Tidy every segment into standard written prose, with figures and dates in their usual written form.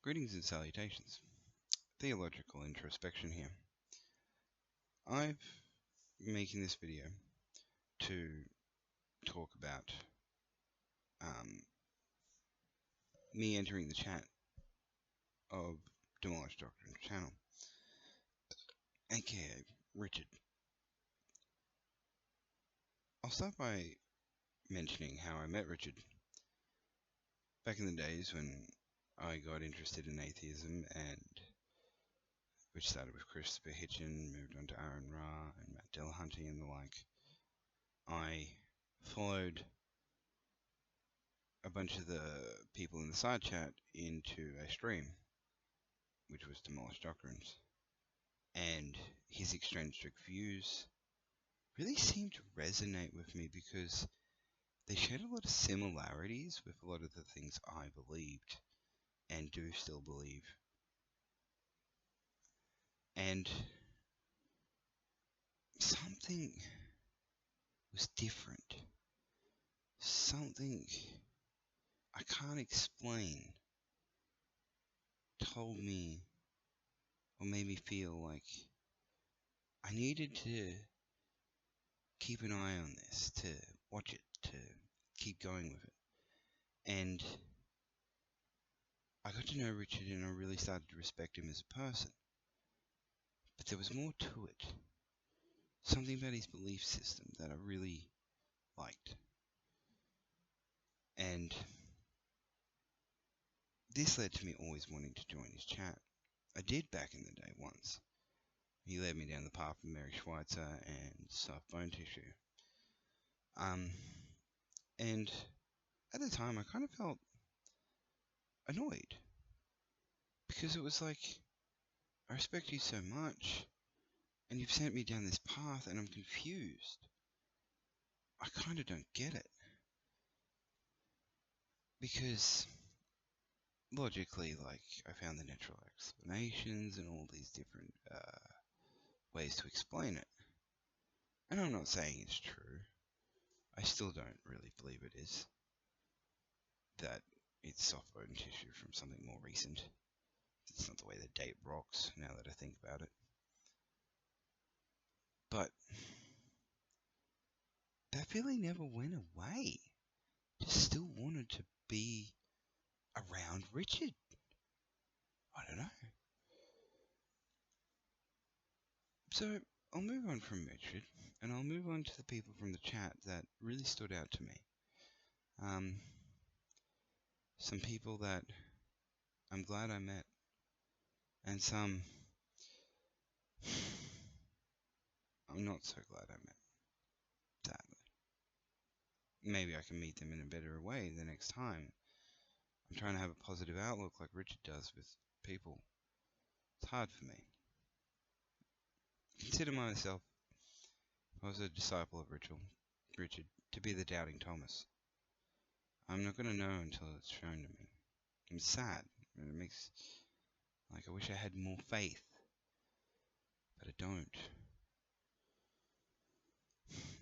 Greetings and salutations. Theological introspection here. I'm making this video to talk about me entering the chat of Demolished Doctrines channel, aka Richard. I'll start by mentioning how I met Richard back in the days when I got interested in atheism, and which started with Christopher Hitchin, moved on to Aaron Ra and Matt Dillahunty and the like. I followed a bunch of the people in the side chat into a stream, which was Demolished Doctrines, and his eccentric views really seemed to resonate with me because they shared a lot of similarities with a lot of the things I believed and do still believe. And something was different. Something I can't explain told me or made me feel like I needed to keep an eye on this, to watch it, to keep going with it. And I got to know Richard and I really started to respect him as a person. But there was more to it. Something about his belief system that I really liked. And this led to me always wanting to join his chat. I did back in the day once. He led me down the path of Mary Schweitzer and soft bone tissue. And at the time I kind of felt annoyed. Because it was like, I respect you so much, and you've sent me down this path and I'm confused. I kind of don't get it. Because logically, like, I found the natural explanations and all these different ways to explain it. And I'm not saying it's true. I still don't really believe it is. That it's soft bone tissue from something more recent. It's not the way the date rocks, now that I think about it. But that feeling never went away. Just still wanted to be around Richard. I don't know. So I'll move on from Richard, and I'll move on to the people from the chat that really stood out to me. Some people that I'm glad I met, and some I'm not so glad I met, sadly. Maybe I can meet them in a better way the next time. I'm trying to have a positive outlook like Richard does with people. It's hard for me. Consider myself, I was a disciple of Richard, to be the doubting Thomas. I'm not going to know until it's shown to me. I'm sad. It makes, like, I wish I had more faith. But I don't.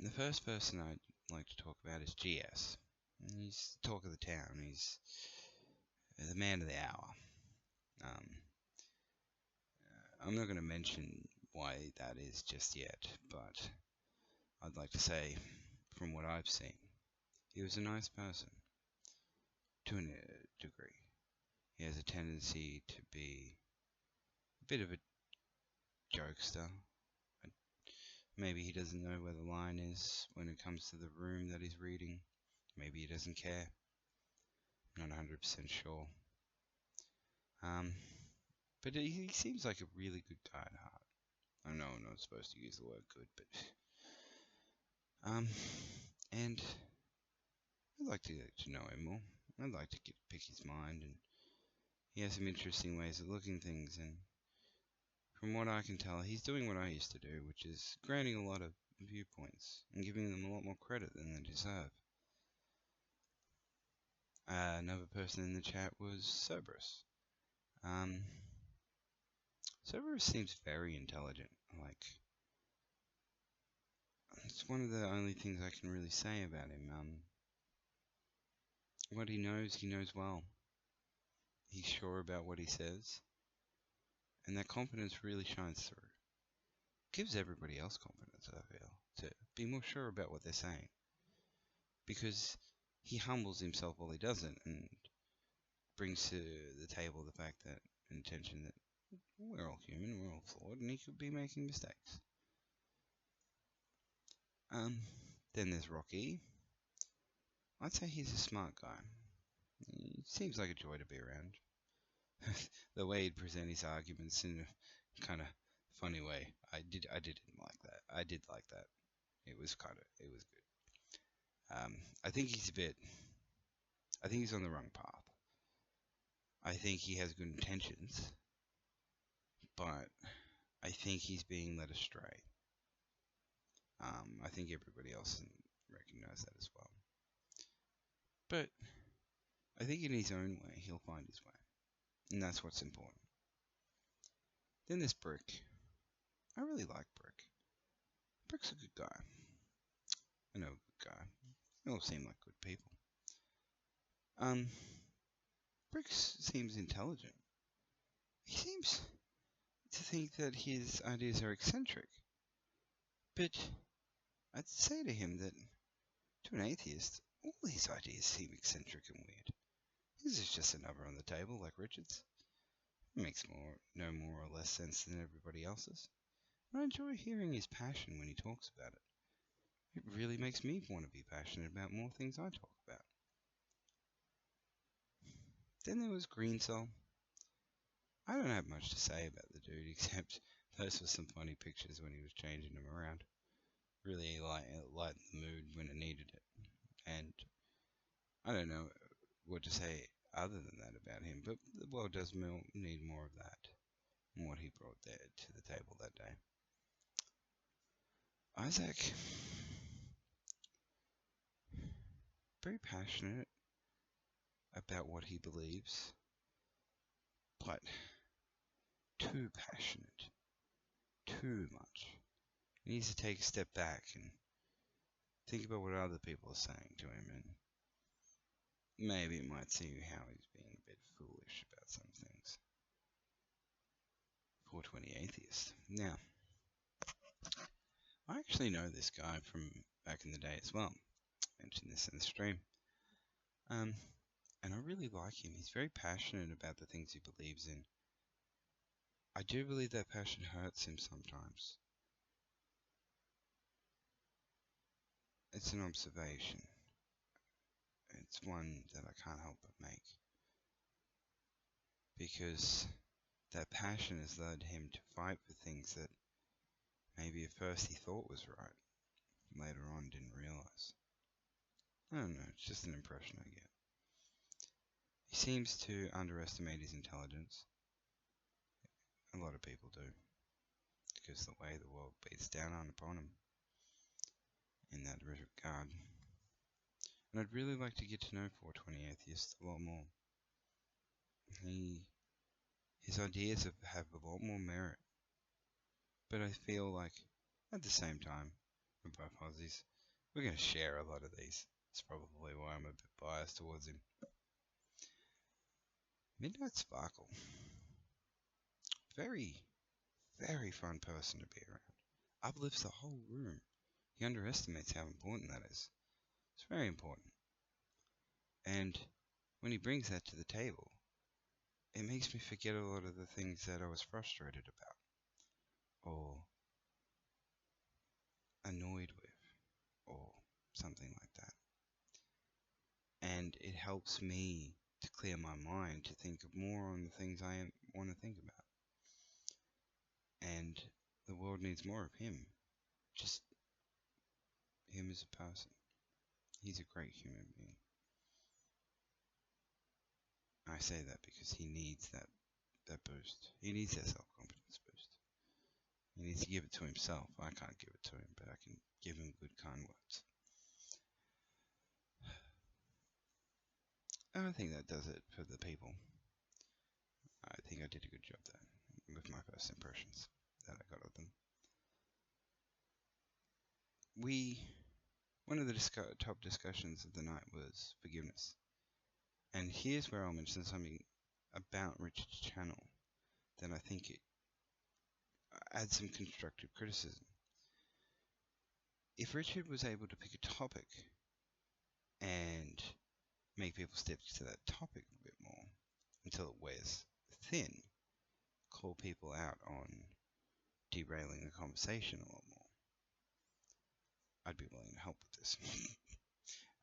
The first person I'd like to talk about is GS. He's the talk of the town. He's the man of the hour. I'm not going to mention why that is just yet, but I'd like to say, from what I've seen, he was a nice person, to a degree. He has a tendency to be a bit of a jokester. Maybe he doesn't know where the line is when it comes to the room that he's reading. Maybe he doesn't care. I'm not 100% sure. But he seems like a really good guy at heart. I know I'm not supposed to use the word good, but and I'd like to get to know him more. I'd like to pick his mind, and he has some interesting ways of looking things, and from what I can tell, he's doing what I used to do, which is granting a lot of viewpoints and giving them a lot more credit than they deserve. Another person in the chat was Cerberus. Cerberus seems very intelligent. Like, it's one of the only things I can really say about him. What he knows well. He's sure about what he says, and that confidence really shines through. Gives everybody else confidence, I feel, to be more sure about what they're saying. Because he humbles himself while he does it, and brings to the table the fact that intention that we're all human, we're all flawed, and he could be making mistakes. Then there's Rocky. I'd say he's a smart guy. He seems like a joy to be around. The way he'd present his arguments in a kind of funny way, I didn't like that. I did like that. It was good. I think I think he's on the wrong path. I think he has good intentions, but I think he's being led astray. I think everybody else recognize that as well. But I think in his own way, he'll find his way. And that's what's important. Then there's Brick. I really like Brick. Brick's a good guy. I know a good guy. They all seem like good people. Brick seems intelligent. He seems to think that his ideas are eccentric. But I'd say to him that, to an atheist, all his ideas seem eccentric and weird. His is just a number on the table, like Richard's. It makes no more or less sense than everybody else's. And I enjoy hearing his passion when he talks about it. It really makes me want to be passionate about more things I talk about. Then there was Green Cell. I don't have much to say about the dude, except those were some funny pictures when he was changing them around. Really lightened the mood when it needed it. And I don't know what to say other than that about him, but the world does need more of that, and what he brought there to the table that day. Isaac, very passionate about what he believes, but too passionate, too much. He needs to take a step back and think about what other people are saying to him, and maybe it might see how he's being a bit foolish about some things. 420 atheist. Now, I actually know this guy from back in the day as well. I mentioned this in the stream. And I really like him. He's very passionate about the things he believes in. I do believe that passion hurts him sometimes. It's an observation. It's one that I can't help but make. Because that passion has led him to fight for things that maybe at first he thought was right, later on didn't realize. I don't know, it's just an impression I get. He seems to underestimate his intelligence. A lot of people do. Because the way the world beats down upon him in that regard. And I'd really like to get to know 420 Atheist a lot more. His ideas have a lot more merit. But I feel like, at the same time, we're both Aussies, we're going to share a lot of these. That's probably why I'm a bit biased towards him. Midnight Sparkle. Very, very fun person to be around. Uplifts the whole room. He underestimates how important that is. It's very important. And when he brings that to the table, it makes me forget a lot of the things that I was frustrated about, or annoyed with, or something like that. And it helps me to clear my mind to think more on the things I want to think about. And the world needs more of him. Just him as a person. He's a great human being. I say that because he needs that boost. He needs that self-confidence boost. He needs to give it to himself. I can't give it to him, but I can give him good, kind words. And I think that does it for the people. I think I did a good job there with my first impressions that I got of them. One of the top discussions of the night was forgiveness. And here's where I'll mention something about Richard's channel, then I think it adds some constructive criticism. If Richard was able to pick a topic and make people step to that topic a bit more until it wears thin, call people out on derailing the conversation a lot more, I'd be willing to help with this.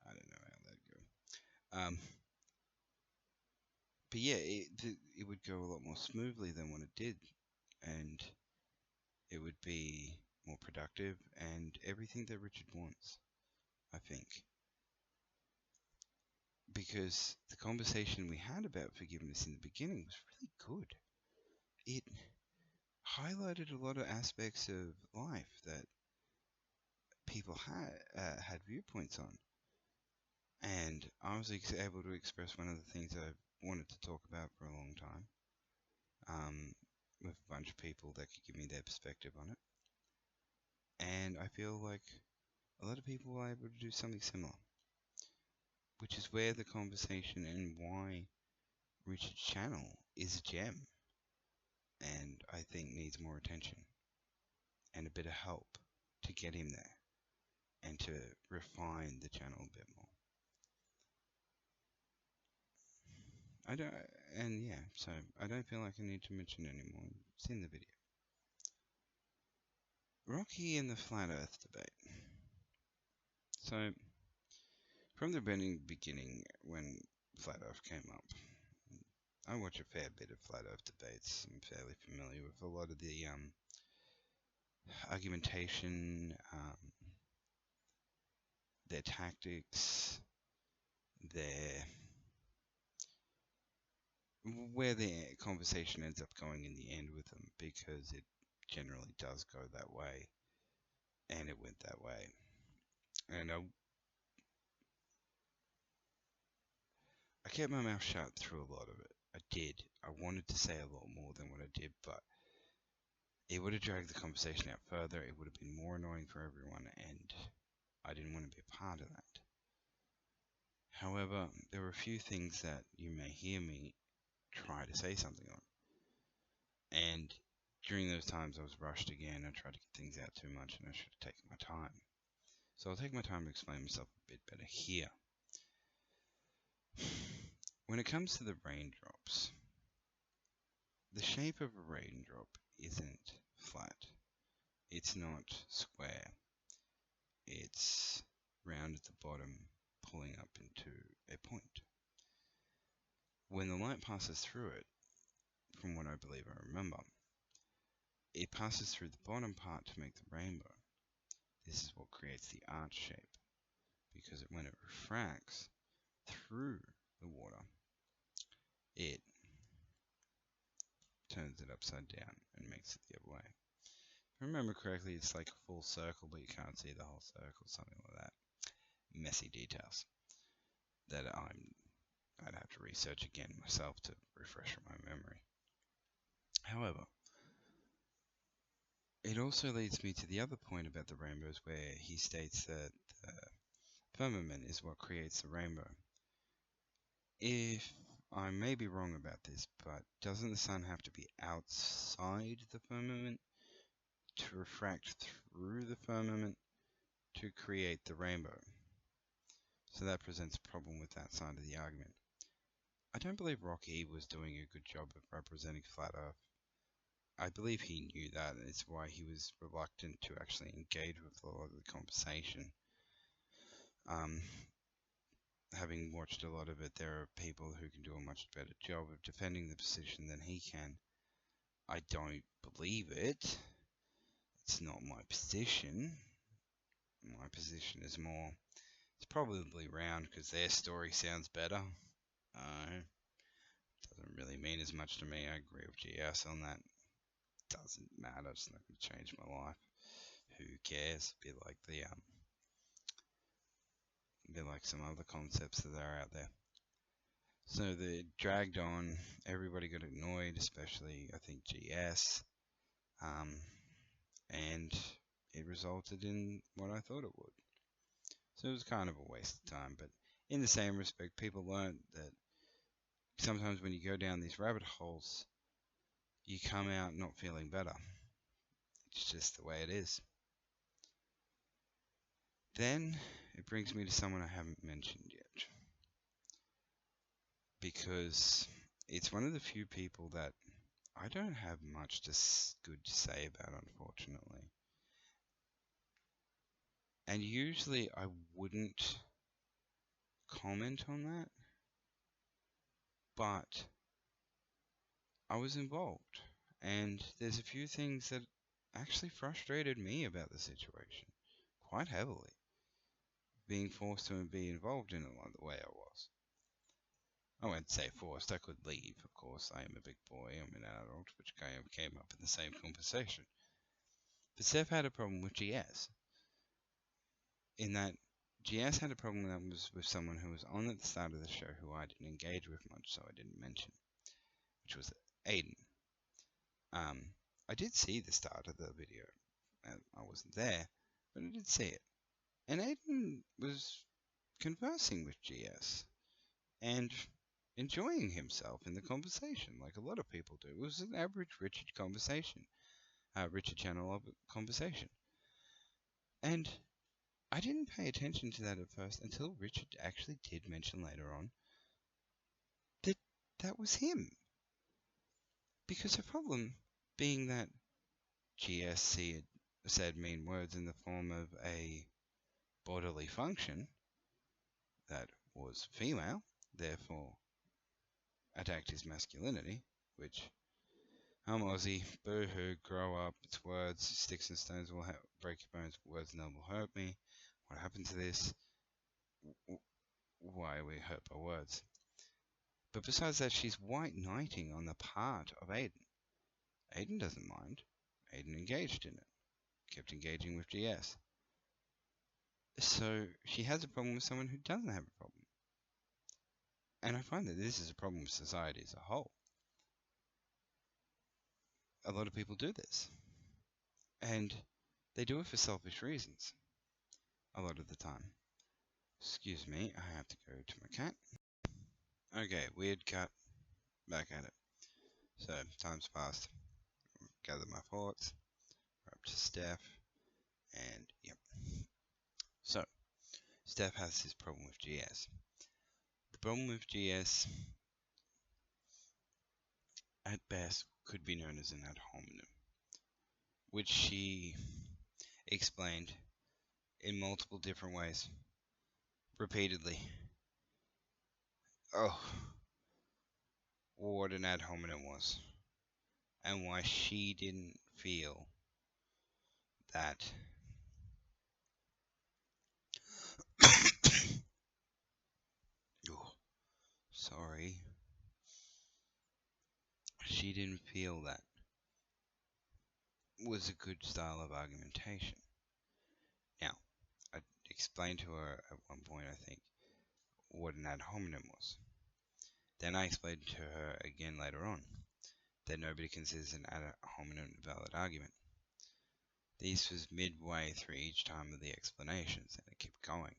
I don't know how that'd go. But yeah, it would go a lot more smoothly than what it did, and it would be more productive and everything that Richard wants, I think. Because the conversation we had about forgiveness in the beginning was really good. It highlighted a lot of aspects of life that people had viewpoints on, and I was able to express one of the things I wanted to talk about for a long time, with a bunch of people that could give me their perspective on it, and I feel like a lot of people were able to do something similar, which is where the conversation and why Richard's channel is a gem, and I think needs more attention and a bit of help to get him there and to refine the channel a bit more. So I don't feel like I need to mention anymore. It's in the video. Rocky and the Flat Earth debate. So, from the beginning, when Flat Earth came up, I watch a fair bit of Flat Earth debates. I'm fairly familiar with a lot of the argumentation, their tactics, where the conversation ends up going in the end with them, because it generally does go that way, and it went that way. And I kept my mouth shut through a lot of it. I did. I wanted to say a lot more than what I did, but it would have dragged the conversation out further. It would have been more annoying for everyone, and I didn't want to be a part of that. However, there were a few things that you may hear me try to say something on. And during those times I was rushed again. I tried to get things out too much, and I should have taken my time. So I'll take my time to explain myself a bit better here. When it comes to the raindrops, the shape of a raindrop isn't flat. It's not square. It's round at the bottom, pulling up into a point. When the light passes through it, from what I believe I remember, it passes through the bottom part to make the rainbow. This is what creates the arch shape, because when it refracts through the water, it turns it upside down and makes it the other way. If I remember correctly, it's like a full circle, but you can't see the whole circle, something like that. Messy details that I'd have to research again myself to refresh my memory. However, it also leads me to the other point about the rainbows, where he states that the firmament is what creates the rainbow. If I may be wrong about this, but doesn't the sun have to be outside the firmament to refract through the firmament to create the rainbow? So that presents a problem with that side of the argument. I don't believe Rocky was doing a good job of representing Flat Earth. I believe he knew that, and it's why he was reluctant to actually engage with a lot of the conversation. Having watched a lot of it, there are people who can do a much better job of defending the position than he can. I don't believe it. It's not my position. My position is more, it's probably round because their story sounds better. Doesn't really mean as much to me. I agree with GS on that. Doesn't matter. It's not going to change my life. Who cares? Be like some other concepts that are out there. So they dragged on. Everybody got annoyed, especially I think GS, and it resulted in what I thought it would. So it was kind of a waste of time. But in the same respect, people learned that sometimes when you go down these rabbit holes, you come out not feeling better. It's just the way it is. Then it brings me to someone I haven't mentioned yet, because it's one of the few people that I don't have much good to say about, unfortunately. And usually I wouldn't comment on that, but I was involved, and there's a few things that actually frustrated me about the situation quite heavily, being forced to be involved in it like the way I was. I won't say forced, I could leave, of course. I am a big boy, I'm an adult, which came up in the same conversation. But Steph had a problem with GS, in that GS had a problem that was with someone who was on at the start of the show who I didn't engage with much, so I didn't mention, which was Aiden. I did see the start of the video. I wasn't there, but I did see it. And Aiden was conversing with GS and enjoying himself in the conversation, like a lot of people do. It was an average Richard conversation, Richard channel of conversation. And I didn't pay attention to that at first until Richard actually did mention later on that that was him. Because the problem being that GSC had said mean words in the form of a bodily function that was female, therefore attacked his masculinity, which I'm Aussie, boo-hoo, grow up, it's words, sticks and stones will break your bones, words none will hurt me. What happened to this? Why are we hurt by words? But besides that, she's white knighting on the part of Aiden. Aiden doesn't mind. Aiden engaged in it. Kept engaging with GS. So she has a problem with someone who doesn't have a problem. And I find that this is a problem with society as a whole. A lot of people do this. And they do it for selfish reasons. A lot of the time. Excuse me, I have to go to my cat. Okay, weird cut. Back at it. So, time's passed. Gather my thoughts. We're up to Steph. And, yep. So, Steph has this problem with GS. The problem with GS, at best, could be known as an ad hominem, which she explained in multiple different ways, repeatedly. Oh, what an ad hominem was, and why she didn't feel that oh, sorry, she didn't feel that was a good style of argumentation. Now, I explained to her at one point, I think, what an ad hominem was. Then I explained to her again later on that nobody considers an ad hominem a valid argument. This was midway through each time of the explanations, and it kept going.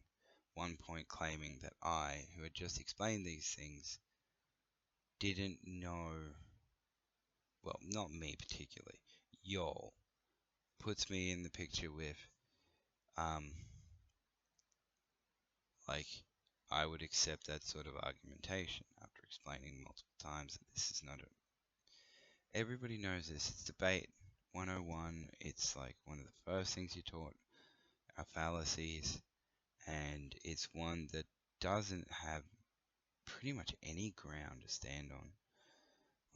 One point claiming that I, who had just explained these things, didn't know, well, not me particularly, y'all, puts me in the picture with, like, I would accept that sort of argumentation after explaining multiple times that this is not a... Everybody knows this, it's debate 101, it's like one of the first things you taught are fallacies, and it's one that doesn't have pretty much any ground to stand on.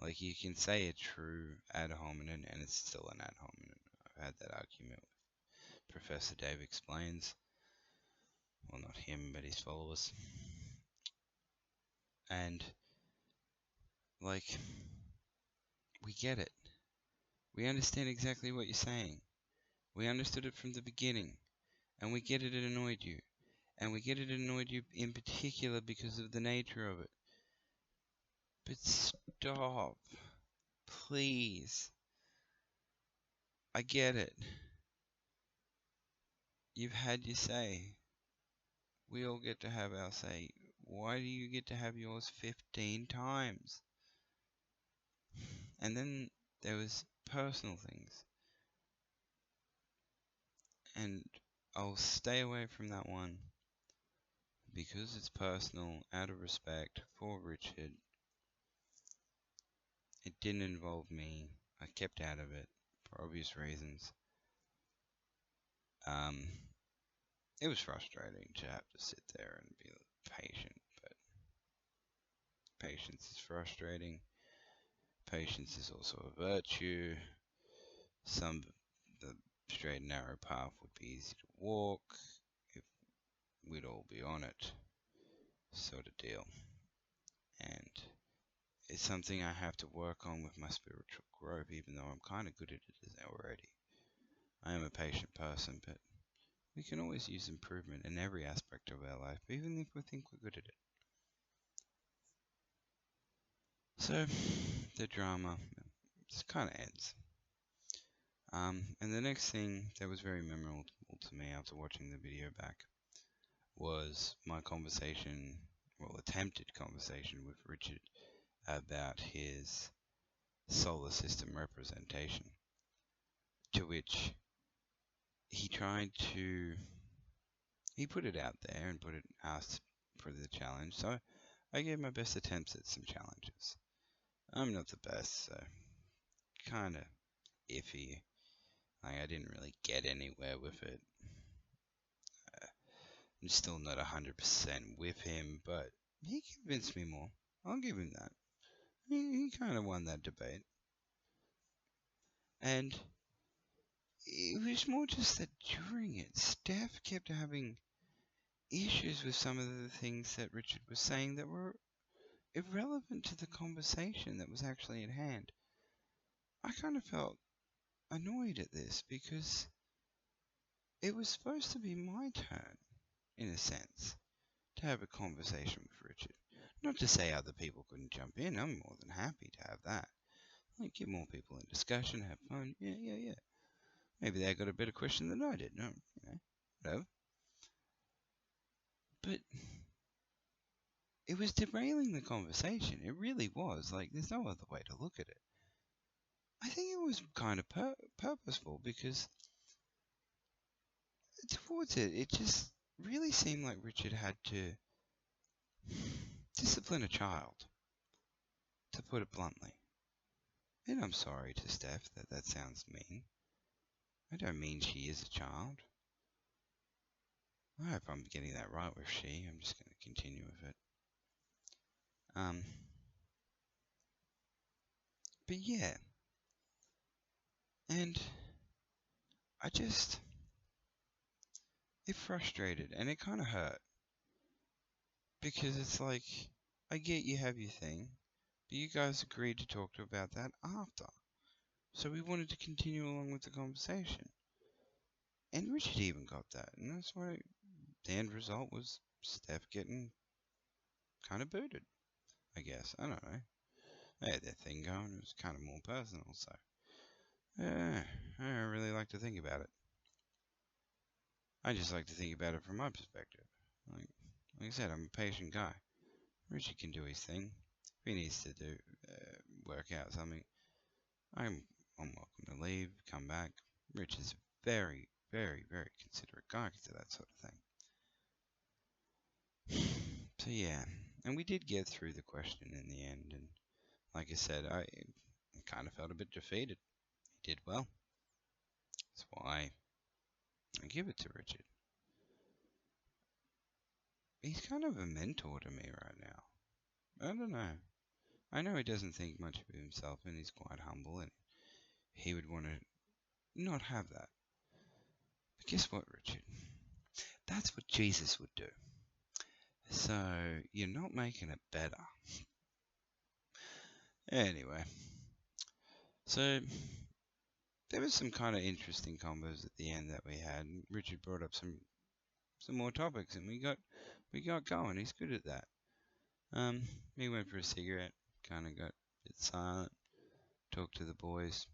Like, you can say a true ad hominem and it's still an ad hominem. I've had that argument with Professor Dave Explains. Well, not him, but his followers. And, like, we get it. We understand exactly what you're saying. We understood it from the beginning. And we get it annoyed you. And we get it annoyed you in particular because of the nature of it. But stop. Please. I get it. You've had your say. We all get to have our say. Why do you get to have yours 15 times? And then there was personal things. And I'll stay away from that one because it's personal, out of respect for Richard. It didn't involve me. I kept out of it for obvious reasons. It was frustrating to have to sit there and be patient, but patience is frustrating. Patience is also a virtue. The straight and narrow path would be easy to walk if we'd all be on it, sort of deal. And it's something I have to work on with my spiritual growth, even though I'm kind of good at it already. I am a patient person, but we can always use improvement in every aspect of our life, even if we think we're good at it. So, the drama just kind of ends. And the next thing that was very memorable to me after watching the video back was my conversation, well, attempted conversation with Richard about his solar system representation, to which he put it out there and asked for the challenge, so I gave my best attempts at some challenges. I'm not the best, so kind of iffy. I didn't really get anywhere with it. I'm still not 100% with him, but he convinced me more. I'll give him that. He kind of won that debate. And it was more just that during it, Steph kept having issues with some of the things that Richard was saying that were irrelevant to the conversation that was actually at hand. I kind of felt annoyed at this because it was supposed to be my turn, in a sense, to have a conversation with Richard. Not to say other people couldn't jump in, I'm more than happy to have that. Like, get more people in discussion, have fun, yeah. Maybe they got a better question than I did, no, whatever. But it was derailing the conversation, it really was, like, there's no other way to look at it. I think it was kind of purposeful because towards it just really seemed like Richard had to discipline a child, to put it bluntly. And I'm sorry to Steph that sounds mean. I don't mean she is a child. I hope I'm getting that right with she. I'm just going to continue with it. But yeah. And it frustrated and it kind of hurt. Because it's like, I get you have your thing, but you guys agreed to talk about that after. So we wanted to continue along with the conversation. And Richard even got that. And that's why the end result was Steph getting kind of booted, I guess. I don't know. They had their thing going. It was kind of more personal, so. I don't really like to think about it. I just like to think about it from my perspective. Like I said, I'm a patient guy. Richard can do his thing. If he needs to work out something, I'm welcome to leave, come back. Rich is a very, very, very considerate guy to that sort of thing. So yeah, and we did get through the question in the end, and like I said, I kind of felt a bit defeated. He did well. That's why I give it to Richard. He's kind of a mentor to me right now. I don't know. I know he doesn't think much of himself and he's quite humble and he would want to not have that. But guess what, Richard? That's what Jesus would do. So you're not making it better. Anyway, so there was some kind of interesting combos at the end that we had. Richard brought up some more topics and we got going. He's good at that. He went for a cigarette, kind of got a bit silent, talked to the boys.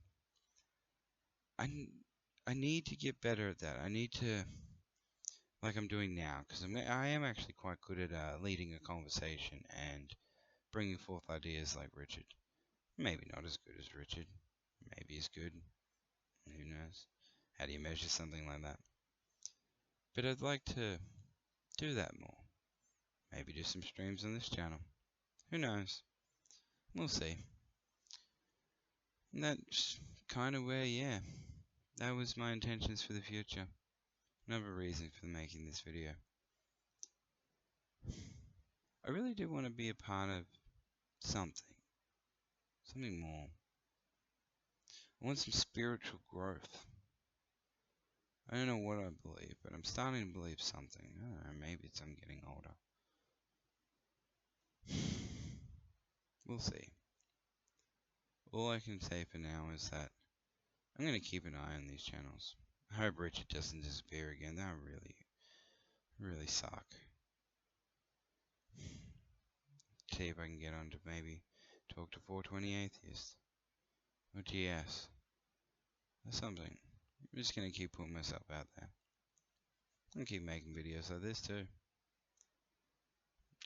I need to get better at that. I need to like I'm doing now, because I am actually quite good at leading a conversation and bringing forth ideas like Richard. Maybe not as good as Richard. Maybe as good. Who knows? How do you measure something like that? But I'd like to do that more. Maybe do some streams on this channel. Who knows? We'll see. And that's kind of where, yeah, that was my intentions for the future. Another reason for making this video. I really do want to be a part of something. Something more. I want some spiritual growth. I don't know what I believe, but I'm starting to believe something. I don't know, maybe it's I'm getting older. We'll see. All I can say for now is that I'm going to keep an eye on these channels. I hope Richard doesn't disappear again. That would really suck. See if I can get on to maybe talk to 420 Atheist. Or GS. Or something. I'm just going to keep putting myself out there. And keep making videos like this too.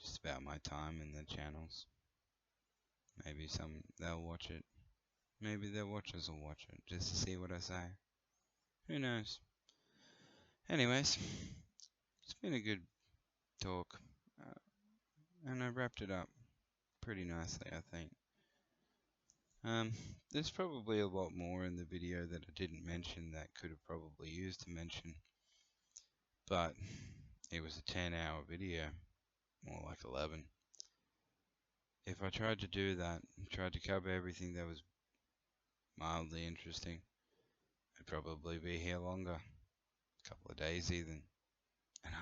Just about my time in the channels. Maybe they'll watch it. Maybe their watchers will watch it just to see what I say. Who knows? Anyways, it's been a good talk. And I wrapped it up pretty nicely, I think. There's probably a lot more in the video that I didn't mention that could have probably used to mention. But it was a 10-hour video. More like 11. If I tried to do that, tried to cover everything that was mildly interesting, I'd probably be here longer. A couple of days even. And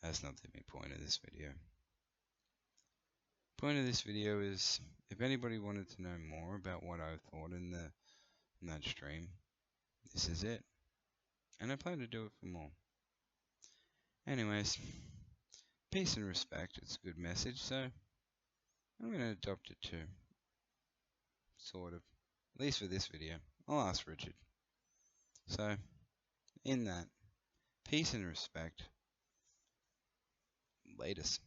that's not the main point of this video. Point of this video is, if anybody wanted to know more about what I thought in that stream, this is it. And I plan to do it for more. Anyways, peace and respect, it's a good message, so I'm going to adopt it too. Sort of. At least for this video. I'll ask Richard. So, in that, peace and respect. Latest.